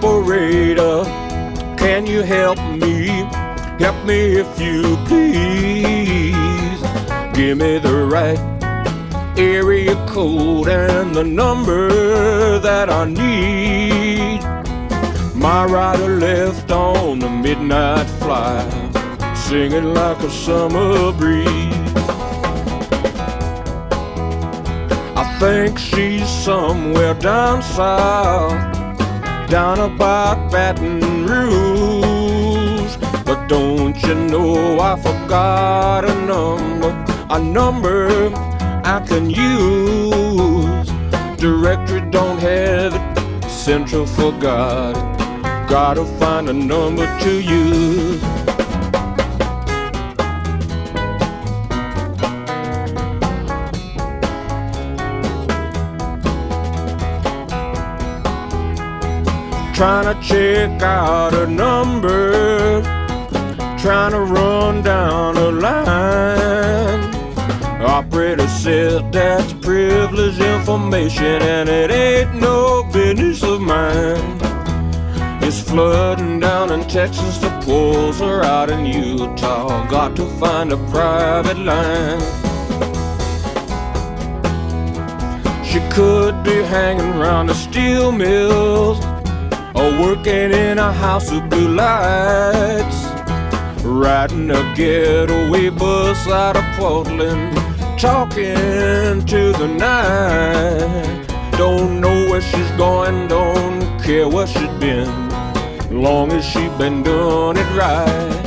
operator, can you help me? Help me if you please. Give me the right area code and the number that I need. My rider left on the midnight flight, singing like a summer breeze. I think she's somewhere down south, down about Baton Rouge. But don't you know I forgot a number I can use. Directory don't have it, Central forgot it. Gotta find a number to use. Trying to check out a number, trying to run down a line. Operator said that's privileged information and it ain't no business of mine. It's flooding down in Texas, the pools are out in Utah. Got to find a private line. She could be hanging around the steel mills or working in a house of blue lights, riding a getaway bus out of Portland, talking to the night. Don't know where she's going, don't care where she's been, long as she been doing it right.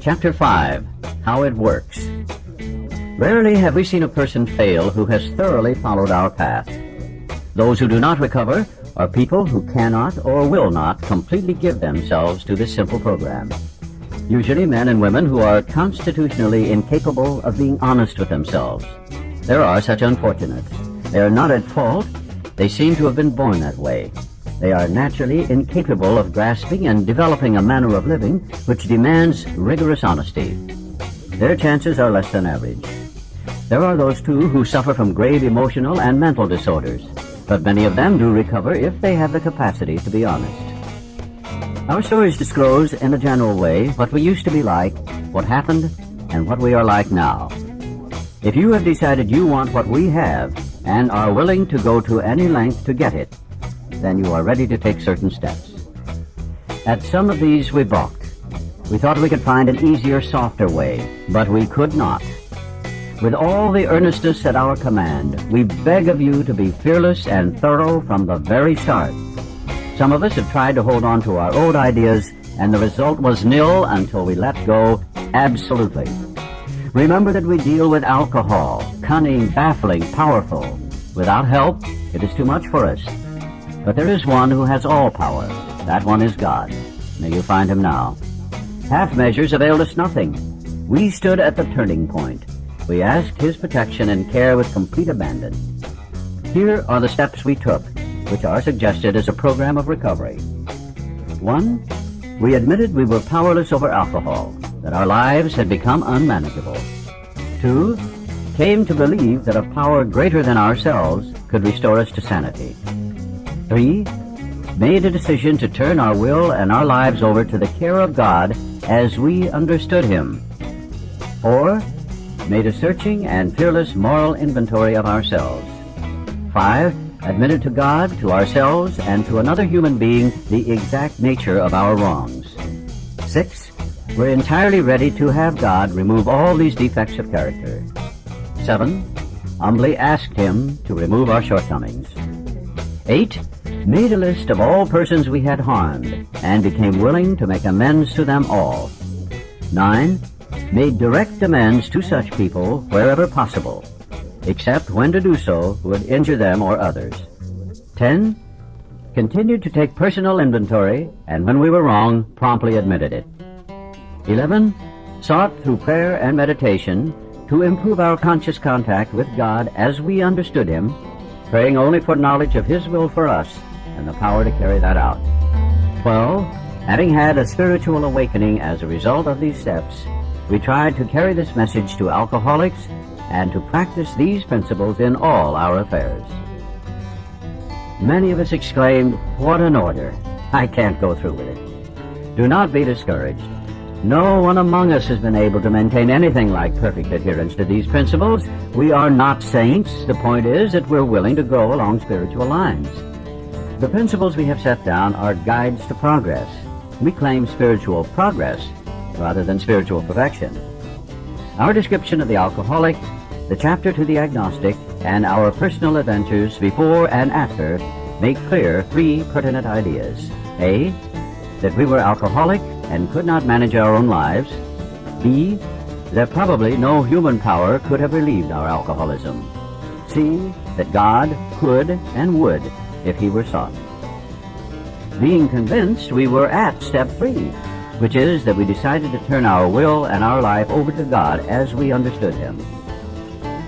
Chapter 5. How it works. Rarely have we seen a person fail who has thoroughly followed our path. Those who do not recover are people who cannot or will not completely give themselves to this simple program. Usually men and women who are constitutionally incapable of being honest with themselves. There are such unfortunates. They are not at fault. They seem to have been born that way. They are naturally incapable of grasping and developing a manner of living which demands rigorous honesty. Their chances are less than average. There are those, too, who suffer from grave emotional and mental disorders, but many of them do recover if they have the capacity to be honest. Our stories disclose, in a general way, what we used to be like, what happened, and what we are like now. If you have decided you want what we have and are willing to go to any length to get it, then you are ready to take certain steps. At some of these we balked. We thought we could find an easier, softer way, but we could not. With all the earnestness at our command, we beg of you to be fearless and thorough from the very start. Some of us have tried to hold on to our old ideas, and the result was nil until we let go absolutely. Remember that we deal with alcohol, cunning, baffling, powerful. Without help, it is too much for us. But there is one who has all power. That one is God. May you find him now. Half measures availed us nothing. We stood at the turning point. We asked his protection and care with complete abandon. Here are the steps we took, which are suggested as a program of recovery. 1. We admitted we were powerless over alcohol, that our lives had become unmanageable. 2. Came to believe that a power greater than ourselves could restore us to sanity. 3. Made a decision to turn our will and our lives over to the care of God as we understood him. 4. Made a searching and fearless moral inventory of ourselves. 5. Admitted to God, to ourselves, and to another human being the exact nature of our wrongs. 6. We're entirely ready to have God remove all these defects of character. 7. Humbly asked him to remove our shortcomings. 8. made a list of all persons we had harmed, and became willing to make amends to them all. 9. Made direct amends to such people wherever possible, except when to do so would injure them or others. 10. Continued to take personal inventory, and when we were wrong, promptly admitted it. 11. Sought through prayer and meditation to improve our conscious contact with God as we understood Him, praying only for knowledge of His will for us and the power to carry that out. 12. Having had a spiritual awakening as a result of these steps, we tried to carry this message to alcoholics and to practice these principles in all our affairs. Many of us exclaimed, "What an order! I can't go through with it." Do not be discouraged. No one among us has been able to maintain anything like perfect adherence to these principles. We are not saints. The point is that we're willing to go along spiritual lines. The principles we have set down are guides to progress. We claim spiritual progress rather than spiritual perfection. Our description of the alcoholic, the chapter to the agnostic, and our personal adventures before and after make clear 3 pertinent ideas. A. That we were alcoholic and could not manage our own lives. B. That probably no human power could have relieved our alcoholism. C. That God could and would if He were sought. Being convinced, we were at step 3, which is that we decided to turn our will and our life over to God as we understood Him.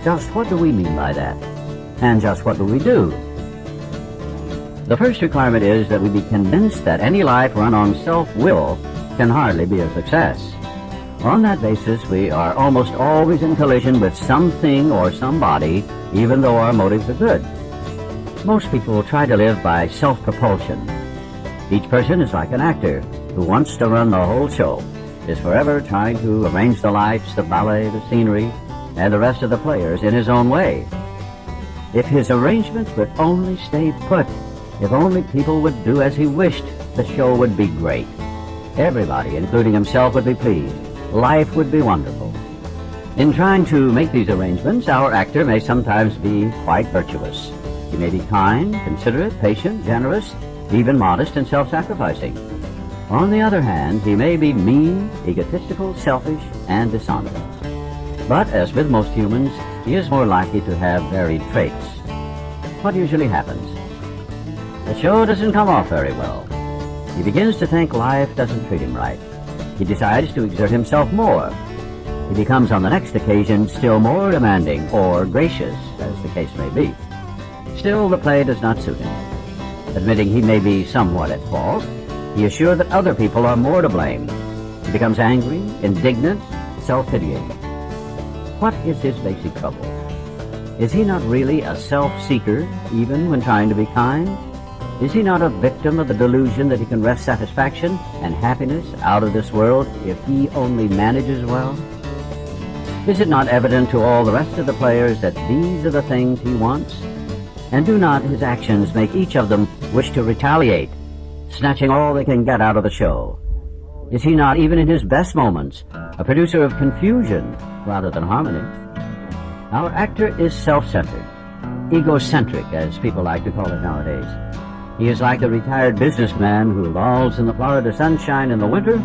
Just what do we mean by that? And just what do we do? The first requirement is that we be convinced that any life run on self-will can hardly be a success. On that basis, we are almost always in collision with something or somebody, even though our motives are good. Most people try to live by self-propulsion. Each person is like an actor who wants to run the whole show, is forever trying to arrange the lights, the ballet, the scenery, and the rest of the players in his own way. If his arrangements would only stay put, if only people would do as he wished, the show would be great. Everybody, including himself, would be pleased. Life would be wonderful. In trying to make these arrangements, our actor may sometimes be quite virtuous. He may be kind, considerate, patient, generous, even modest and self-sacrificing. On the other hand, he may be mean, egotistical, selfish, and dishonest. But, as with most humans, he is more likely to have varied traits. What usually happens? The show doesn't come off very well. He begins to think life doesn't treat him right. He decides to exert himself more. He becomes on the next occasion still more demanding or gracious, as the case may be. Still, the play does not suit him. Admitting he may be somewhat at fault, he is sure that other people are more to blame. He becomes angry, indignant, self-pitying. What is his basic trouble? Is he not really a self-seeker, even when trying to be kind? Is he not a victim of the delusion that he can wrest satisfaction and happiness out of this world if he only manages well? Is it not evident to all the rest of the players that these are the things he wants? And do not his actions make each of them wish to retaliate, snatching all they can get out of the show? Is he not, even in his best moments, a producer of confusion rather than harmony? Our actor is self-centered, egocentric, as people like to call it nowadays. He is like the retired businessman who lolls in the Florida sunshine in the winter,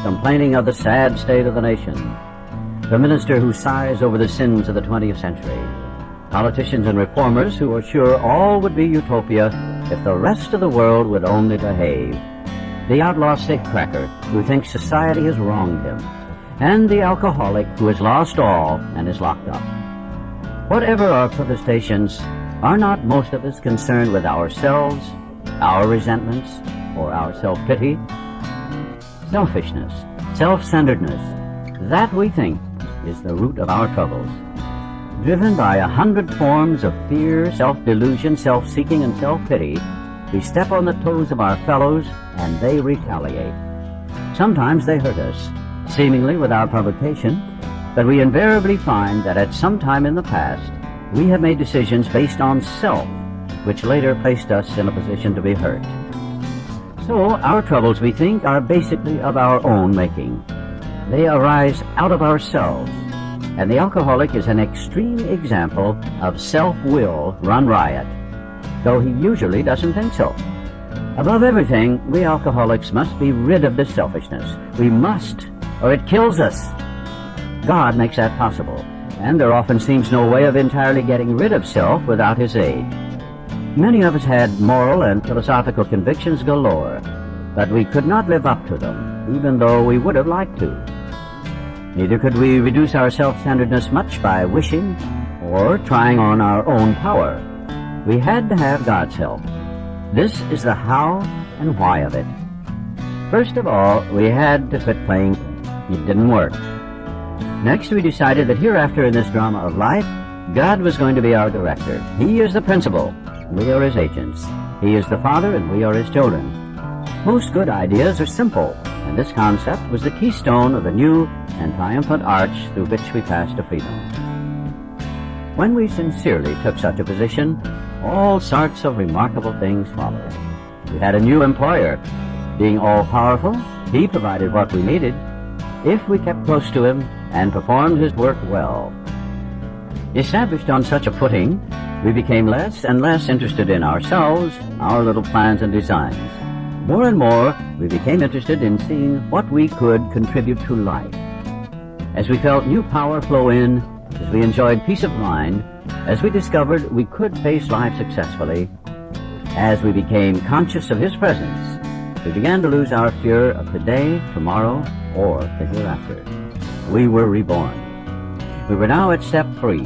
complaining of the sad state of the nation. The minister who sighs over the sins of the 20th century. Politicians and reformers who are sure all would be utopia if the rest of the world would only behave. The outlaw safecracker who thinks society has wronged him. And the alcoholic who has lost all and is locked up. Whatever our protestations, are not most of us concerned with ourselves, our resentments, or our self-pity? Selfishness, self-centeredness, that we think is the root of our troubles. Driven by 100 forms of fear, self-delusion, self-seeking, and self-pity, we step on the toes of our fellows and they retaliate. Sometimes they hurt us, seemingly without provocation, but we invariably find that at some time in the past, we have made decisions based on self, which later placed us in a position to be hurt. So our troubles, we think, are basically of our own making. They arise out of ourselves, and the alcoholic is an extreme example of self-will run riot, though he usually doesn't think so. Above everything, we alcoholics must be rid of this selfishness. We must, or it kills us. God makes that possible, and there often seems no way of entirely getting rid of self without His aid. Many of us had moral and philosophical convictions galore, but we could not live up to them, even though we would have liked to. Neither could we reduce our self-centeredness much by wishing or trying on our own power. We had to have God's help. This is the how and why of it. First of all, we had to quit playing. It didn't work. Next, we decided that hereafter in this drama of life, God was going to be our director. He is the principal. We are His agents. He is the Father, and we are His children. Most good ideas are simple, and this concept was the keystone of the new and triumphant arch through which we passed to freedom. When we sincerely took such a position, all sorts of remarkable things followed. We had a new employer. Being all-powerful, He provided what we needed if we kept close to Him and performed His work well. Established on such a footing, we became less and less interested in ourselves, our little plans and designs. More and more, we became interested in seeing what we could contribute to life. As we felt new power flow in, as we enjoyed peace of mind, as we discovered we could face life successfully, as we became conscious of His presence, we began to lose our fear of today, tomorrow, or the hereafter. We were reborn. We were now at step 3.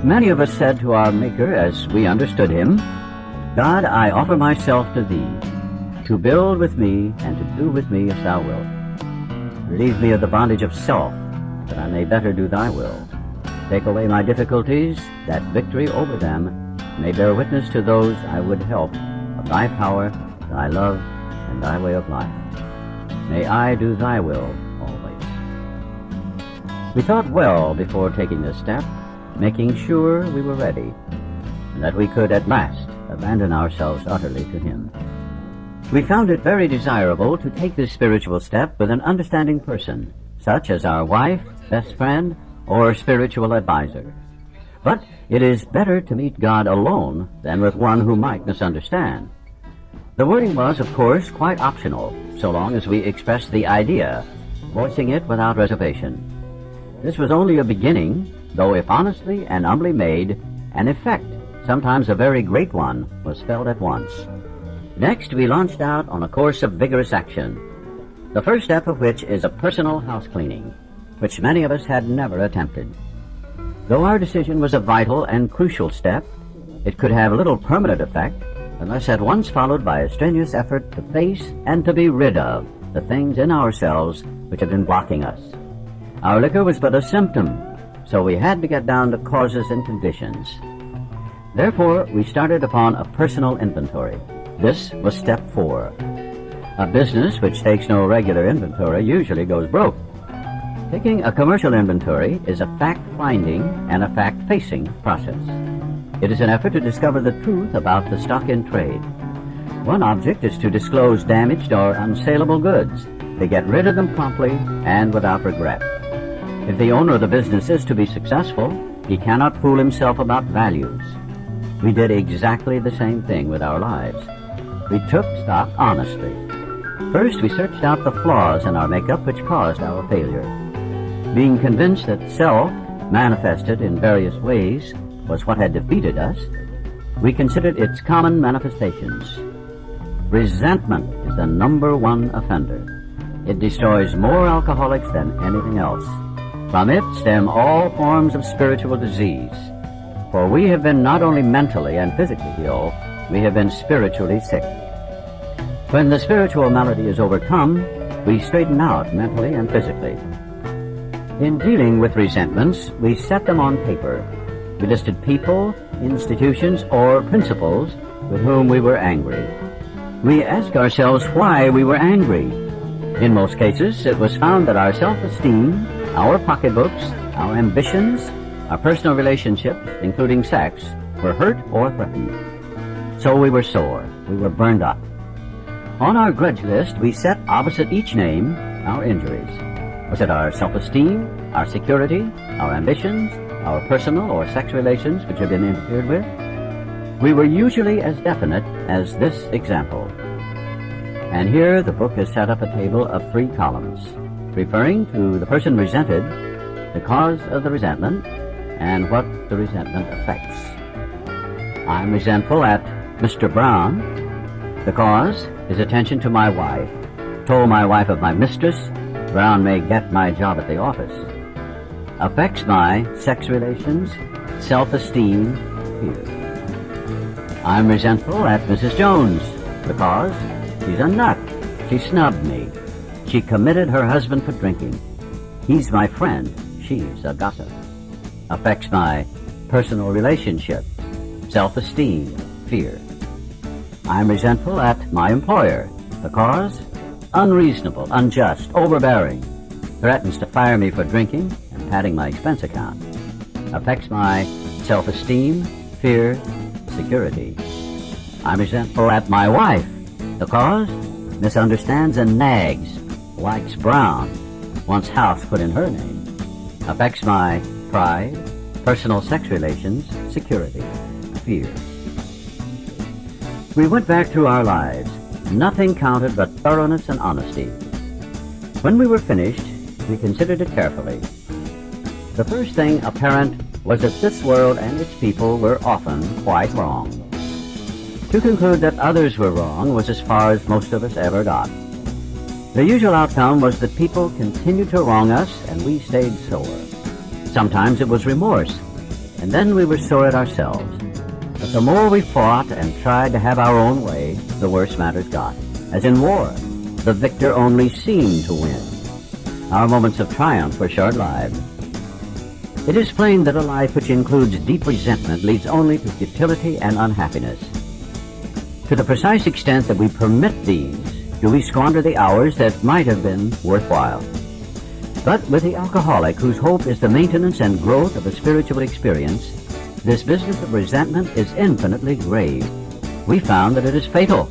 Many of us said to our Maker as we understood Him, God, I offer myself to Thee, to build with me and to do with me as Thou wilt. Relieve me of the bondage of self, that I may better do Thy will. Take away my difficulties, that victory over them may bear witness to those I would help of Thy power, Thy love, and Thy way of life. May I do Thy will always. We thought well before taking this step, making sure we were ready, and that we could at last abandon ourselves utterly to Him. We found it very desirable to take this spiritual step with an understanding person, such as our wife, best friend, or spiritual advisor. But it is better to meet God alone than with one who might misunderstand. The wording was, of course, quite optional, so long as we expressed the idea, voicing it without reservation. This was only a beginning, though if honestly and humbly made, an effect, sometimes a very great one, was felt at once. Next, we launched out on a course of vigorous action, the first step of which is a personal house cleaning, which many of us had never attempted. Though our decision was a vital and crucial step, it could have little permanent effect unless at once followed by a strenuous effort to face and to be rid of the things in ourselves which had been blocking us. Our liquor was but a symptom, so we had to get down to causes and conditions. Therefore, we started upon a personal inventory. This was step 4. A business which takes no regular inventory usually goes broke. Taking a commercial inventory is a fact-finding and a fact-facing process. It is an effort to discover the truth about the stock in trade. One object is to disclose damaged or unsaleable goods, to get rid of them promptly and without regret. If the owner of the business is to be successful, he cannot fool himself about values. We did exactly the same thing with our lives. We took stock honestly. First, we searched out the flaws in our makeup which caused our failure. Being convinced that self, manifested in various ways, was what had defeated us, we considered its common manifestations. Resentment is the number 1 offender. It destroys more alcoholics than anything else. From it stem all forms of spiritual disease. For we have been not only mentally and physically ill, we have been spiritually sick. When the spiritual malady is overcome, we straighten out mentally and physically. In dealing with resentments, we set them on paper. We listed people, institutions, or principles with whom we were angry. We asked ourselves why we were angry. In most cases, it was found that our self-esteem, our pocketbooks, our ambitions, our personal relationships, including sex, were hurt or threatened. So we were sore. We were burned up. On our grudge list, we set opposite each name our injuries. Was it our self-esteem, our security, our ambitions, our personal or sex relations which had been interfered with? We were usually as definite as this example. And here the book has set up a table of 3 columns, referring to the person resented, the cause of the resentment, and what the resentment affects. I'm resentful at Mr. Brown. The cause is attention to my wife. Told my wife of my mistress, Brown may get my job at the office. Affects my sex relations, self-esteem, fear. I'm resentful at Mrs. Jones. The cause? She's a nut. She snubbed me. She committed her husband for drinking. He's my friend. She's a gossip. Affects my personal relationship, self-esteem, fear. I'm resentful at my employer. The cause? Unreasonable, unjust, overbearing. Threatens to fire me for drinking and padding my expense account. Affects my self-esteem, fear, security. I'm resentful at my wife. The cause? Misunderstands and nags. Likes Brown. Wants house put in her name. Affects my pride, personal sex relations, security, fear. We went back through our lives. Nothing counted but thoroughness and honesty. When we were finished, we considered it carefully. The first thing apparent was that this world and its people were often quite wrong. To conclude that others were wrong was as far as most of us ever got. The usual outcome was that people continued to wrong us and we stayed sore. Sometimes it was remorse, and then we were sore at ourselves. But the more we fought and tried to have our own way, the worse matters got. As in war, the victor only seemed to win. Our moments of triumph were short-lived. It is plain that a life which includes deep resentment leads only to futility and unhappiness. To the precise extent that we permit these, do we squander the hours that might have been worthwhile. But with the alcoholic, whose hope is the maintenance and growth of a spiritual experience, this business of resentment is infinitely grave. We found that it is fatal.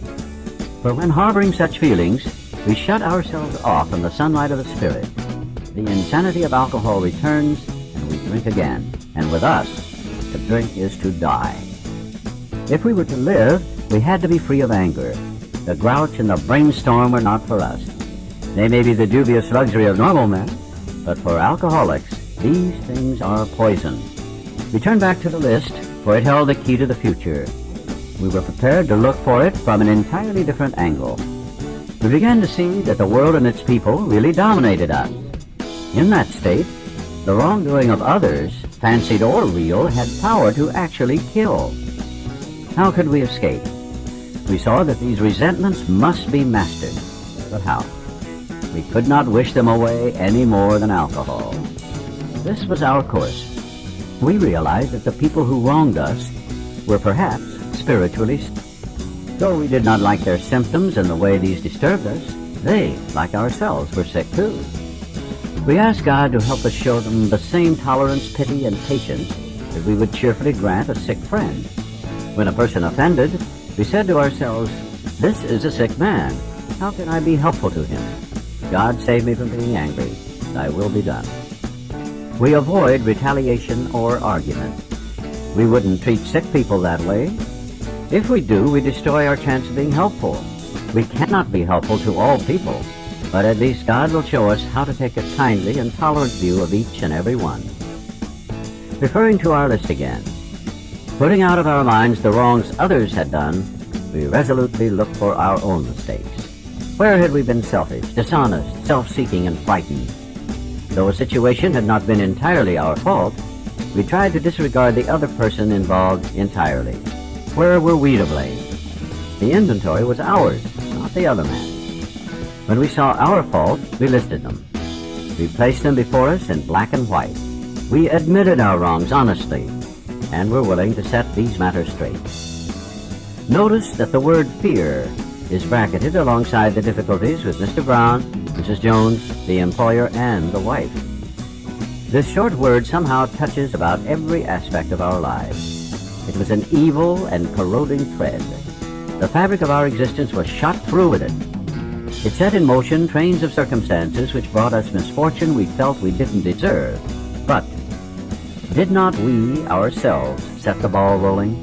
For when harboring such feelings, we shut ourselves off from the sunlight of the Spirit. The insanity of alcohol returns, and we drink again. And with us, to drink is to die. If we were to live, we had to be free of anger. The grouch and the brainstorm were not for us. They may be the dubious luxury of normal men, but for alcoholics, these things are poison. We turned back to the list, for it held the key to the future. We were prepared to look for it from an entirely different angle. We began to see that the world and its people really dominated us. In that state, the wrongdoing of others, fancied or real, had power to actually kill. How could we escape? We saw that these resentments must be mastered. But how? We could not wish them away any more than alcohol. This was our course. We realized that the people who wronged us were perhaps spiritually sick. Though we did not like their symptoms and the way these disturbed us, they, like ourselves, were sick too. We asked God to help us show them the same tolerance, pity, and patience that we would cheerfully grant a sick friend. When a person offended, we said to ourselves, "This is a sick man. How can I be helpful to him? God save me from being angry. Thy will be done." We avoid retaliation or argument. We wouldn't treat sick people that way. If we do, we destroy our chance of being helpful. We cannot be helpful to all people, but at least God will show us how to take a kindly and tolerant view of each and every one. Referring to our list again, putting out of our minds the wrongs others had done, we resolutely looked for our own mistakes. Where had we been selfish, dishonest, self-seeking, and frightened? Though a situation had not been entirely our fault, we tried to disregard the other person involved entirely. Where were we to blame? The inventory was ours, not the other man's. When we saw our fault, we listed them. We placed them before us in black and white. We admitted our wrongs honestly, and were willing to set these matters straight. Notice that the word fear is bracketed alongside the difficulties with Mr. Brown, Mrs. Jones, the employer, and the wife. This short word somehow touches about every aspect of our lives. It was an evil and corroding thread. The fabric of our existence was shot through with it. It set in motion trains of circumstances which brought us misfortune we felt we didn't deserve. But did not we ourselves set the ball rolling?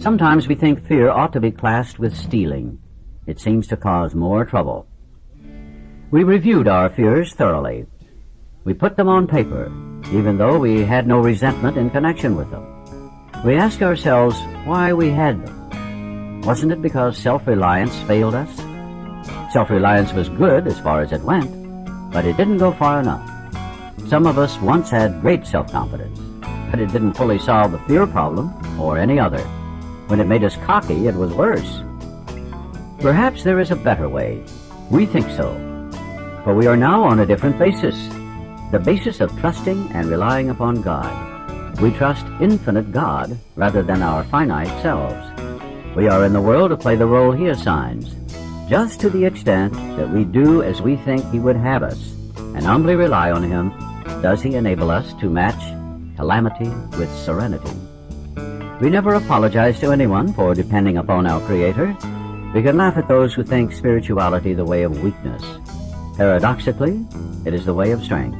Sometimes we think fear ought to be classed with stealing. It seems to cause more trouble. We reviewed our fears thoroughly. We put them on paper, even though we had no resentment in connection with them. We asked ourselves why we had them. Wasn't it because self-reliance failed us? Self-reliance was good as far as it went, but it didn't go far enough. Some of us once had great self-confidence, but it didn't fully solve the fear problem or any other. When it made us cocky, it was worse. Perhaps there is a better way. We think so. But we are now on a different basis, the basis of trusting and relying upon God. We trust infinite God rather than our finite selves. We are in the world to play the role He assigns, just to the extent that we do as we think He would have us, and humbly rely on Him, does He enable us to match calamity with serenity. We never apologize to anyone for depending upon our Creator. We can laugh at those who think spirituality the way of weakness. Paradoxically, it is the way of strength.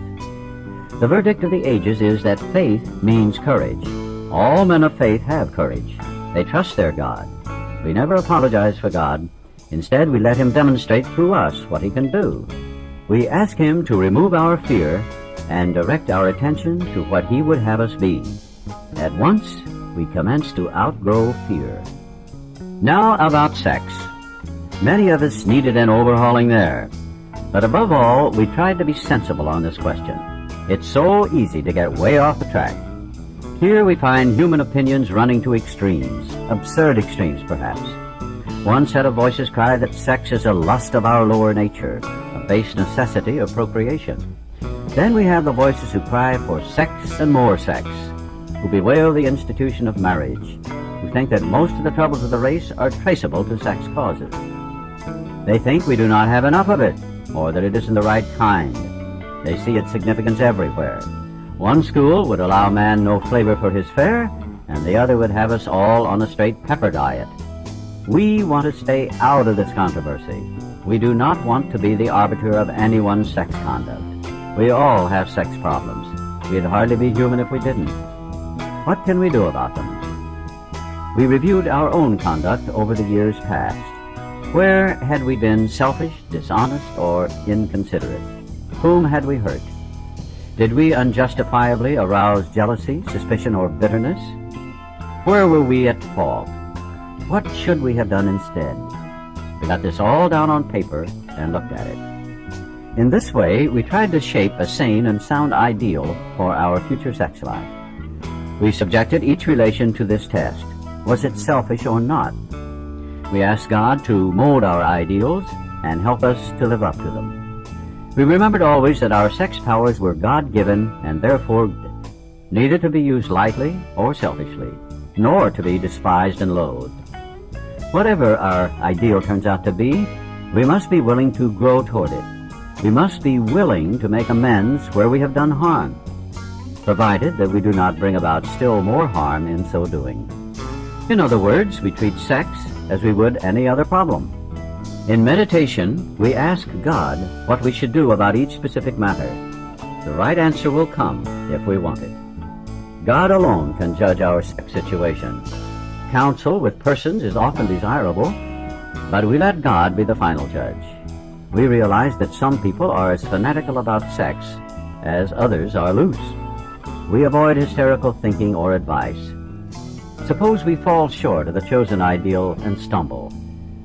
The verdict of the ages is that faith means courage. All men of faith have courage. They trust their God. We never apologize for God. Instead, we let Him demonstrate through us what He can do. We ask Him to remove our fear and direct our attention to what He would have us be. At once, we commence to outgrow fear. Now about sex. Many of us needed an overhauling there. But above all, we tried to be sensible on this question. It's so easy to get way off the track. Here we find human opinions running to extremes, absurd extremes perhaps. One set of voices cry that sex is a lust of our lower nature, a base necessity of procreation. Then we have the voices who cry for sex and more sex, who bewail the institution of marriage, who think that most of the troubles of the race are traceable to sex causes. They think we do not have enough of it, or that it isn't the right kind. They see its significance everywhere. One school would allow man no flavor for his fare, and the other would have us all on a straight pepper diet. We want to stay out of this controversy. We do not want to be the arbiter of anyone's sex conduct. We all have sex problems. We'd hardly be human if we didn't. What can we do about them? We reviewed our own conduct over the years past. Where had we been selfish, dishonest, or inconsiderate? Whom had we hurt? Did we unjustifiably arouse jealousy, suspicion, or bitterness? Where were we at fault? What should we have done instead? We got this all down on paper and looked at it. In this way, we tried to shape a sane and sound ideal for our future sex life. We subjected each relation to this test. Was it selfish or not? We asked God to mold our ideals and help us to live up to them. We remembered always that our sex powers were God-given and therefore neither to be used lightly or selfishly, nor to be despised and loathed. Whatever our ideal turns out to be, we must be willing to grow toward it. We must be willing to make amends where we have done harm, provided that we do not bring about still more harm in so doing. In other words, we treat sex as we would any other problem. In meditation, we ask God what we should do about each specific matter. The right answer will come if we want it. God alone can judge our sex situation. Counsel with persons is often desirable, but we let God be the final judge. We realize that some people are as fanatical about sex as others are loose. We avoid hysterical thinking or advice. Suppose we fall short of the chosen ideal and stumble.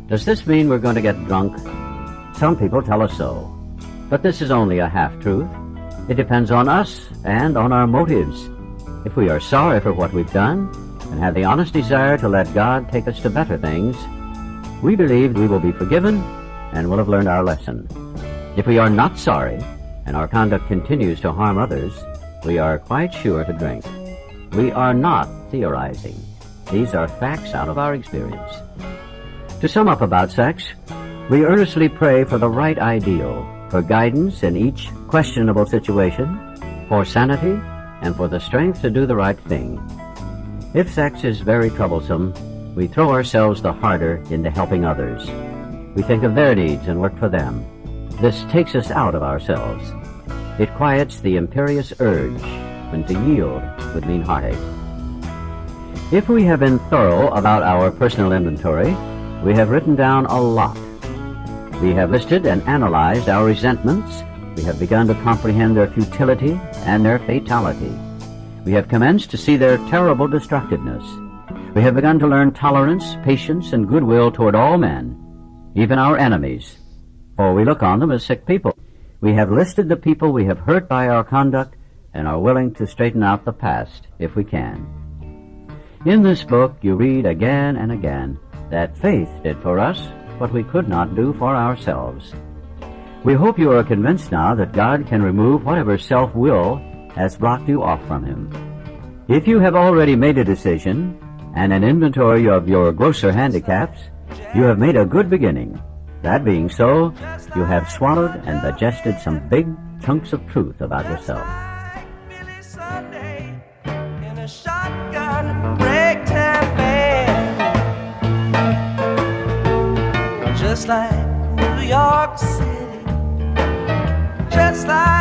Does this mean we're going to get drunk? Some people tell us so. But this is only a half-truth. It depends on us and on our motives. If we are sorry for what we've done and have the honest desire to let God take us to better things, we believe we will be forgiven and will have learned our lesson. If we are not sorry and our conduct continues to harm others, we are quite sure to drink. We are not theorizing. These are facts out of our experience. To sum up about sex, we earnestly pray for the right ideal, for guidance in each questionable situation, for sanity, and for the strength to do the right thing. If sex is very troublesome, we throw ourselves the harder into helping others. We think of their needs and work for them. This takes us out of ourselves. It quiets the imperious urge when to yield would mean heartache. If we have been thorough about our personal inventory, we have written down a lot. We have listed and analyzed our resentments. We have begun to comprehend their futility and their fatality. We have commenced to see their terrible destructiveness. We have begun to learn tolerance, patience, and goodwill toward all men, even our enemies, for we look on them as sick people. We have listed the people we have hurt by our conduct and are willing to straighten out the past if we can. In this book you read again and again that faith did for us what we could not do for ourselves. We hope you are convinced now that God can remove whatever self-will has blocked you off from Him. If you have already made a decision and an inventory of your grosser handicaps, you have made a good beginning. That being so, you have swallowed and digested some big chunks of truth about yourself. Just like New York City, just like